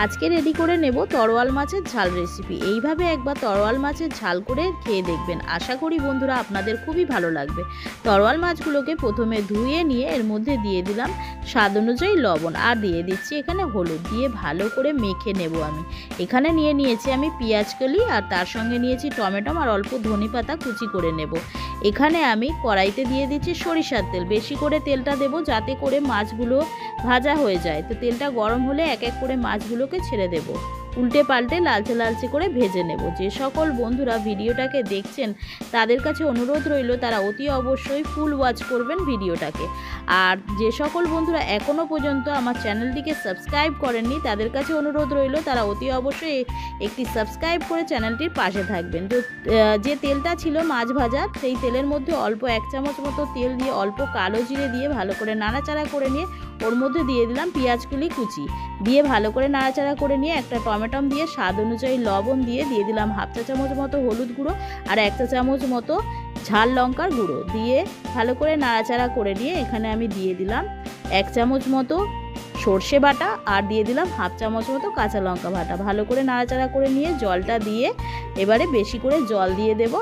আজকে রেডি করে নেব তরোয়াল মাছের ঝাল রেসিপি। এইভাবে একবার তরোয়াল মাছের ঝাল করে খেয়ে দেখবেন, আশা করি বন্ধুরা আপনাদের খুবই ভালো লাগবে। তরোয়াল মাছগুলোকে প্রথমে ধুয়ে নিয়ে এর মধ্যে দিয়ে দিলাম স্বাদ অনুযায়ী লবণ, আর দিয়ে দিচ্ছি এখানে হলুদ, দিয়ে ভালো করে মেখে নেব। আমি এখানে নিয়েছি আমি পেঁয়াজ কলি, আর তার সঙ্গে নিয়েছি টমেটো আর অল্প ধনে পাতা কুচি করে নেব। এখানে আমি কড়াইতে দিয়ে দিচ্ছি সরিষার তেল, বেশি করে তেলটা দেব যাতে করে মাছগুলো ভাজা হয়ে যায়। তো তেলটা গরম হলে এক এক করে মাছগুলোকে ছেড়ে দেব, উল্টে পাল্টে লালচে লালচে করে ভেজে নেব। যে সকল বন্ধুরা ভিডিওটাকে দেখছেন তাদের কাছে অনুরোধ রইল তারা অতি অবশ্যই ফুল ওয়াচ করবেন ভিডিওটাকে। আর যে সকল বন্ধুরা এখনও পর্যন্ত আমার চ্যানেলটিকে সাবস্ক্রাইব করেননি তাদের কাছে অনুরোধ রইল তারা অতি অবশ্যই একটি সাবস্ক্রাইব করে চ্যানেলটির পাশে থাকবেন। তো যে তেলটা ছিল মাছ ভাজার, সেই তেলের মধ্যে অল্প 1 চামচ মতো তেল দিয়ে অল্প কালো জিরে দিয়ে ভালো করে নাড়াচাড়া করে নিয়ে ওর মধ্যে দিয়ে দিলাম পেঁয়াজগুলি কুচি, দিয়ে ভালো করে নাড়াচাড়া করে নিয়ে একটা টমেটো দিয়ে স্বাদ অনুযায়ী লবণ দিয়ে দিলাম 1/2 চা চামচ মতো হলুদ গুঁড়ো আর 1 চা চামচ মতো ঝাল লঙ্কার গুঁড়ো, দিয়ে ভালো করে নাড়াচাড়া করে নিয়ে এখানে আমি দিয়ে দিলাম 1 চামচ মতো সর্ষে বাটা, আর দিয়ে দিলাম 1/2 চামচ মতো কাঁচা লঙ্কা বাটা। ভালো করে নাড়াচাড়া করে নিয়ে জলটা দিয়ে এবারে বেশি করে জল দিয়ে দেব।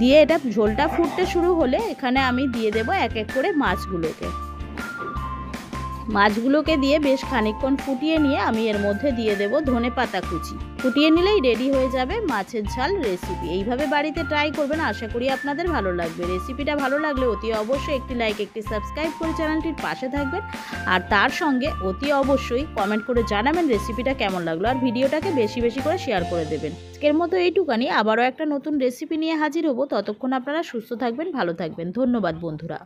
দিয়ে এটা ঝোলটা ফুটতে শুরু হলে এখানে আমি দিয়ে দেব এক এক করে মাছগুলোকে দিয়ে বেশ খানিকক্ষণ ফুটিয়ে নিয়ে আমি এর মধ্যে দিয়ে দেব ধনে পাতা কুচি। ফুটিয়ে নিলেই রেডি হয়ে যাবে মাছের ঝাল রেসিপি। এইভাবে বাড়িতে ট্রাই করবেন, আশা করি আপনাদের ভালো লাগবে। রেসিপিটা ভালো লাগলে অতি অবশ্যই একটি লাইক, একটি সাবস্ক্রাইব করে চ্যানেলটির পাশে থাকবেন, আর তার সঙ্গে অতি অবশ্যই কমেন্ট করে জানাবেন রেসিপিটা কেমন লাগলো, আর ভিডিওটাকে বেশি বেশি করে শেয়ার করে দেবেন। আজকের মতো এইটুকানি, আবারও একটা নতুন রেসিপি নিয়ে হাজির হব। ততক্ষণ আপনারা সুস্থ থাকবেন, ভালো থাকবেন। ধন্যবাদ বন্ধুরা।